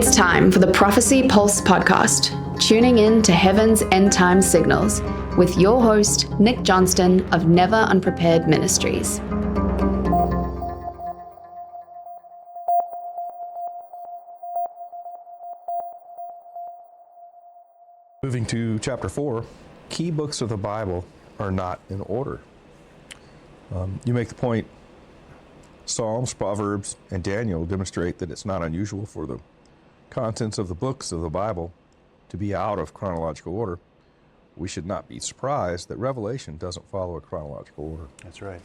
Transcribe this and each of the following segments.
It's time for the Prophecy Pulse podcast, tuning in to heaven's end time signals with your host, Nick Johnston of Never Unprepared Ministries. Moving to chapter 4, key books of the Bible are not in order. You make the point, Psalms, Proverbs, and Daniel demonstrate that it's not unusual for the contents of the books of the Bible to be out of chronological order. We should not be surprised that Revelation doesn't follow a chronological order. That's right.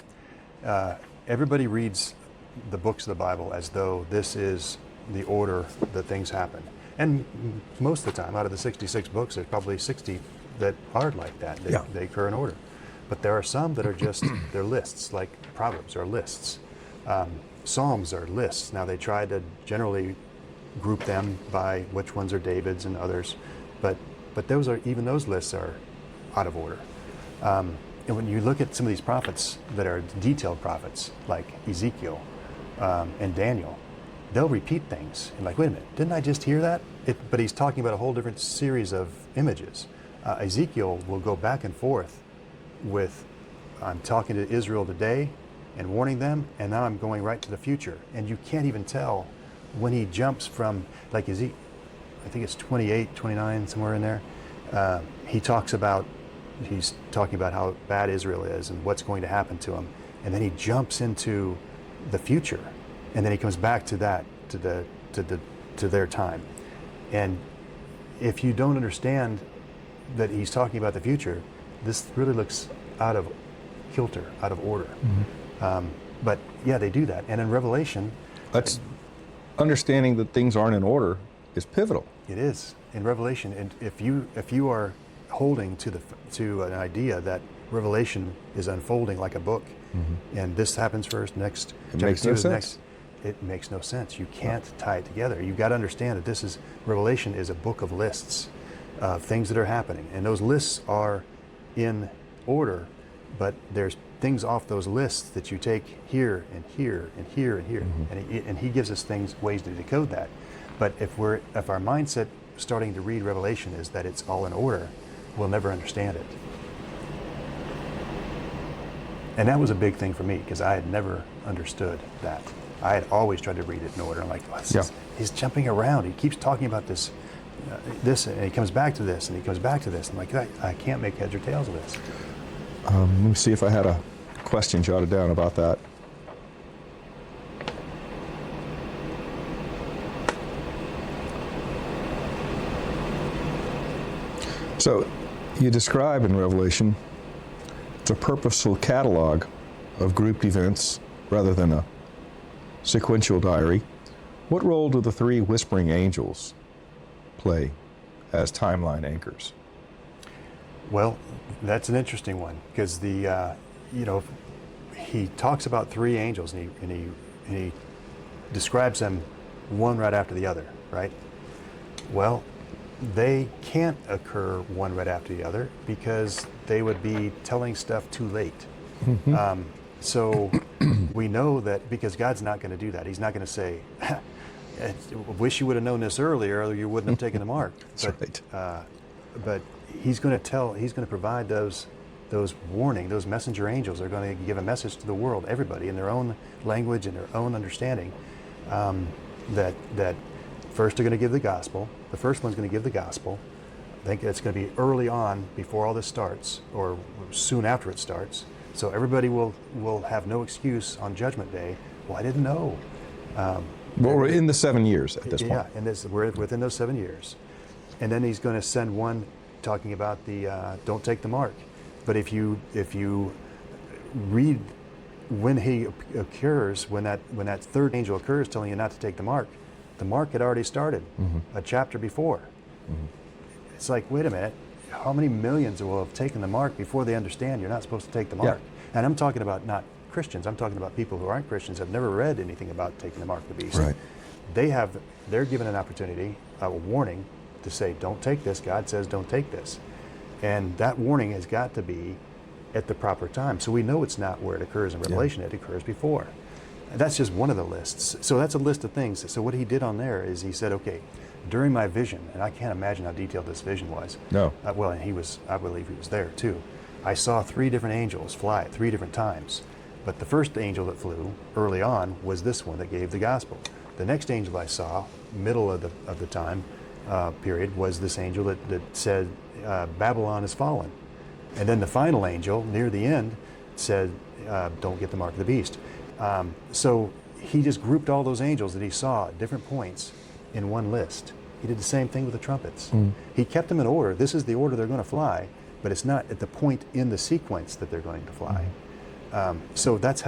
Everybody reads the books of the Bible as though this is the order that things happen. And most of the time, out of the 66 books, there's probably 60 that are like that. They occur in order. But there are some that are just, they're lists, like Proverbs are lists. Psalms are lists. Now they try to generally group them by which ones are David's and others, but even those lists are out of order. And when you look at some of these prophets that are detailed prophets, like Ezekiel and Daniel, they'll repeat things and like, wait a minute, didn't I just hear that? But he's talking about a whole different series of images. Ezekiel will go back and forth with, I'm talking to Israel today and warning them, and now I'm going right to the future. And you can't even tell when he jumps from, like Ezekiel, I think it's 28, 29, somewhere in there. He's talking about how bad Israel is and what's going to happen to him. And then he jumps into the future. And then he comes back to that, to their time. And if you don't understand that he's talking about the future, this really looks out of kilter, out of order. Mm-hmm. But yeah, they do that. And in Revelation, that's understanding that things aren't in order is pivotal. It is in Revelation. And if you are holding to an idea that Revelation is unfolding like a book, mm-hmm. and this happens first, next, it makes no sense. It makes no sense. You can't tie it together. You've got to understand that Revelation is a book of lists of things that are happening. And those lists are in order, but there's things off those lists that you take here and here and here and here. Mm-hmm. And he gives us ways to decode that. But if our mindset starting to read Revelation is that it's all in order, we'll never understand it. And that was a big thing for me because I had never understood that. I had always tried to read it in order. I'm like, he's jumping around. He keeps talking about this, and he comes back to this, and he comes back to this. I'm like, I can't make heads or tails of this. Let me see if I had a question jotted down about that. So, you describe in Revelation, it's a purposeful catalog of grouped events rather than a sequential diary. What role do the three whispering angels play as timeline anchors? Well, that's an interesting one because he talks about three angels and he describes them one right after the other, right? Well, they can't occur one right after the other because they would be telling stuff too late. Mm-hmm. So we know that because God's not going to do that. He's not going to say, wish you would have known this earlier or you wouldn't have taken the mark. That's right. But he's going to provide those warning, those messenger angels are going to give a message to the world, everybody in their own language and their own understanding, that first they're going to give the gospel. The first one's going to give the gospel. I think it's going to be early on before all this starts or soon after it starts. So everybody will have no excuse on Judgment Day. Well, I didn't know. Well, we're in the 7 years at this point. Yeah, and we're within those 7 years. And then he's going to send one talking about the don't take the mark. But if you read when he occurs, when that third angel occurs telling you not to take the mark had already started a chapter before. Mm-hmm. It's like, wait a minute, how many millions will have taken the mark before they understand you're not supposed to take the mark? Yeah. And I'm talking about not Christians, I'm talking about people who aren't Christians, have never read anything about taking the mark of the beast. Right. They're given an opportunity, a warning to say, don't take this, God says don't take this. And that warning has got to be at the proper time. So we know it's not where it occurs in Revelation, it occurs before. That's just one of the lists. So that's a list of things. So what he did on there is he said, okay, during my vision, and I can't imagine how detailed this vision was. No. Well, and I believe he was there too. I saw 3 different angels fly at 3 different times. But the first angel that flew early on was this one that gave the gospel. The next angel I saw, middle of the time period, was this angel that said, Babylon is fallen. And then the final angel, near the end, said, don't get the mark of the beast. So he just grouped all those angels that he saw at different points in one list. He did the same thing with the trumpets. He kept them in order. This is the order they're going to fly, but it's not at the point in the sequence that they're going to fly. So that's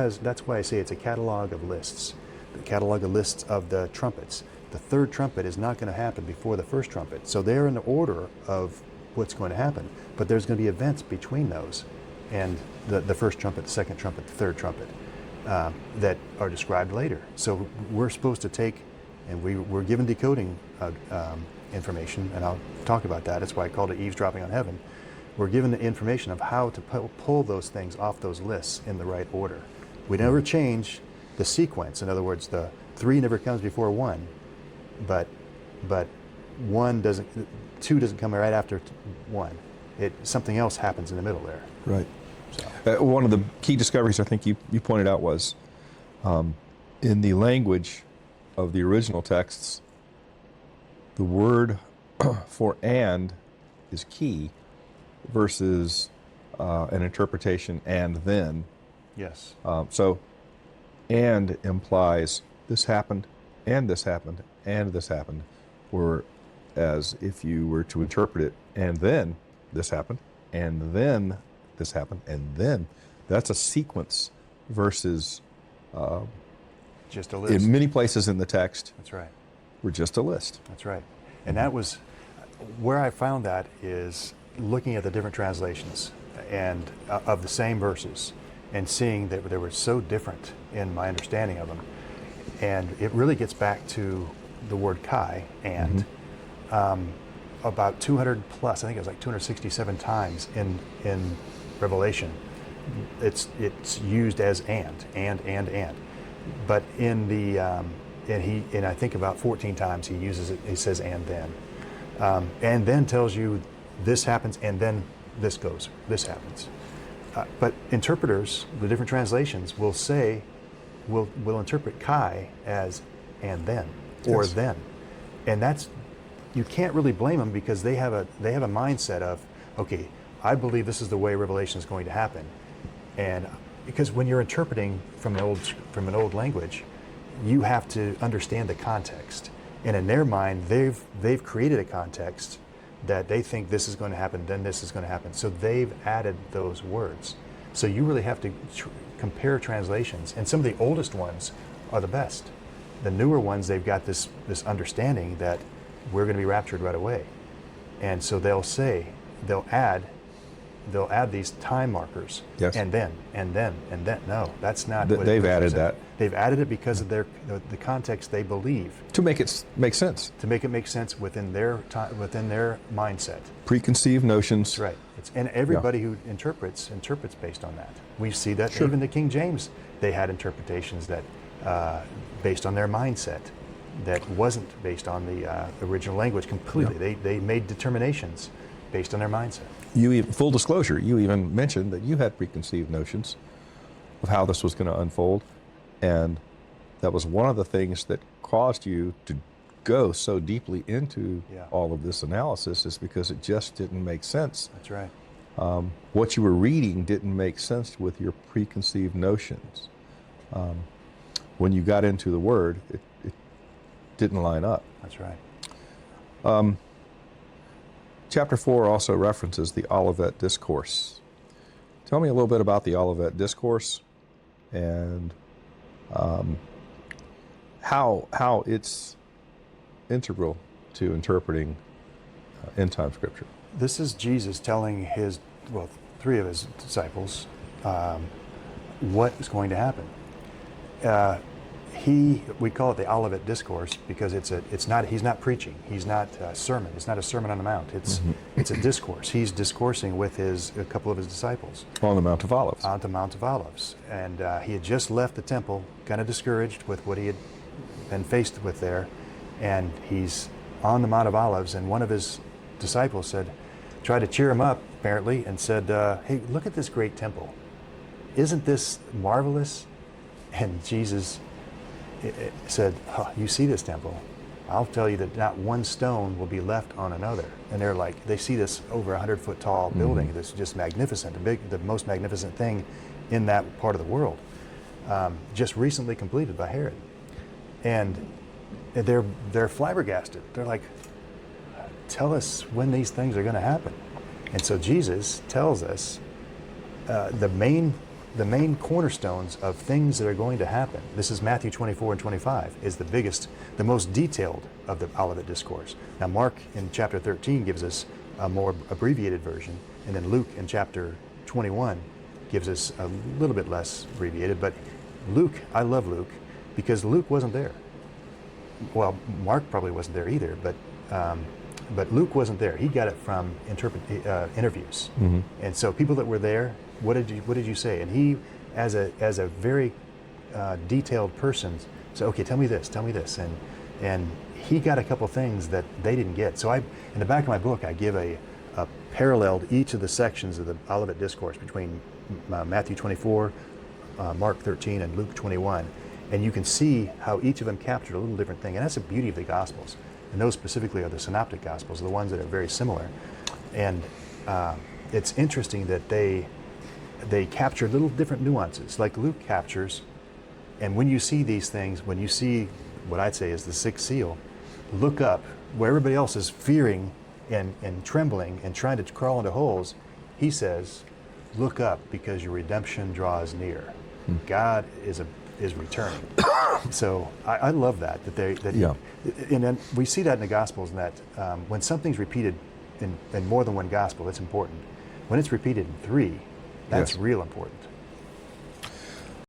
why I say it's a catalog of lists. The catalog of lists of the trumpets. The third trumpet is not going to happen before the first trumpet. So they're in the order of what's going to happen. But there's going to be events between those and the first trumpet, the second trumpet, the third trumpet that are described later. So we're supposed to take, and we're given decoding information, and I'll talk about that. That's why I called it eavesdropping on heaven. We're given the information of how to pull those things off those lists in the right order. We never change the sequence. In other words, the 3 never comes before 1, but 1 doesn't, 2 doesn't come right after 1. Something else happens in the middle there. Right. So. One of the key discoveries I think you pointed out was in the language of the original texts, the word for "and" is key versus an interpretation "and then." Yes. So "and" implies this happened, and this happened, and this happened, whereas if you were to interpret it "and then this happened, and then this happened, and then," that's a sequence versus just a list. in many places in the text. That's right. We're just a list. That's right. And that was where I found that is looking at the different translations and of the same verses and seeing that they were so different in my understanding of them. And it really gets back to the word kai and about 200 plus, I think it was like 267 times in Revelation, it's used as and. But in the and I think about 14 times he uses it. He says and then tells you this happens and then this happens. But interpreters, the different translations will interpret kai as and then or Yes. then, and that's, you can't really blame them because they have a mindset of, okay, I believe this is the way Revelation is going to happen, and because when you're interpreting from an old language, you have to understand the context, and in their mind, they've created a context that they think this is going to happen, then this is going to happen. So they've added those words. So you really have to compare translations, and some of the oldest ones are the best. The newer ones, they've got this understanding that we're going to be raptured right away, and so they'll add these time markers. Yes. and then. No, that's not what They've it added said. that. They've added it because of the context they believe, To make it make sense. to make it make sense within their mindset. Preconceived notions. That's right. And everybody who interprets based on that. We see that even the King James, they had interpretations that based on their mindset, that wasn't based on the original language completely. Yeah. They made determinations based on their mindset. Full disclosure, you even mentioned that you had preconceived notions of how this was going to unfold, and that was one of the things that caused you to go so deeply into all of this analysis, is because it just didn't make sense. That's right. What you were reading didn't make sense with your preconceived notions. When you got into the Word, it didn't line up. That's right. Chapter 4 also references the Olivet Discourse. Tell me a little bit about the Olivet Discourse and how it's integral to interpreting end-time Scripture. This is Jesus telling three of his disciples what is going to happen. We call it the Olivet Discourse because he's not preaching. He's not a sermon. It's not a Sermon on the Mount. It's a discourse. He's discoursing with a couple of his disciples On the Mount of Olives. on the Mount of Olives, and he had just left the temple, kind of discouraged with what he had been faced with there, and he's on the Mount of Olives, and one of his disciples tried to cheer him up, apparently, and said, hey, look at this great temple. Isn't this marvelous? And Jesus said, you see this temple? I'll tell you that not one stone will be left on another. And they see this over 100-foot tall building that's just magnificent, the most magnificent thing in that part of the world, just recently completed by Herod. And they're flabbergasted. They're like, tell us when these things are going to happen. And so Jesus tells us the main cornerstones of things that are going to happen. This is Matthew 24 and 25 is the biggest, the most detailed of the Olivet Discourse. Now Mark in chapter 13 gives us a more abbreviated version, and then Luke in chapter 21 gives us a little bit less abbreviated. But Luke, I love Luke because Luke wasn't there. Well, Mark probably wasn't there either, but Luke wasn't there. He got it from interviews, and so people that were there. What did you say? And he, as a very detailed person, said, okay, tell me this, and he got a couple things that they didn't get. So in the back of my book, I give a paralleled each of the sections of the Olivet Discourse between Matthew 24, Mark 13, and Luke 21, and you can see how each of them captured a little different thing. And that's the beauty of the Gospels, and those specifically are the Synoptic Gospels, the ones that are very similar. And it's interesting that they capture little different nuances, like Luke captures. And when you see these things, when you see what I'd say is the sixth seal, look up where everybody else is fearing and trembling and trying to crawl into holes. He says, look up because your redemption draws near. God is returning. So I love that and then we see that in the Gospels, and that when something's repeated in more than one Gospel, that's important. When it's repeated in 3, that's real important.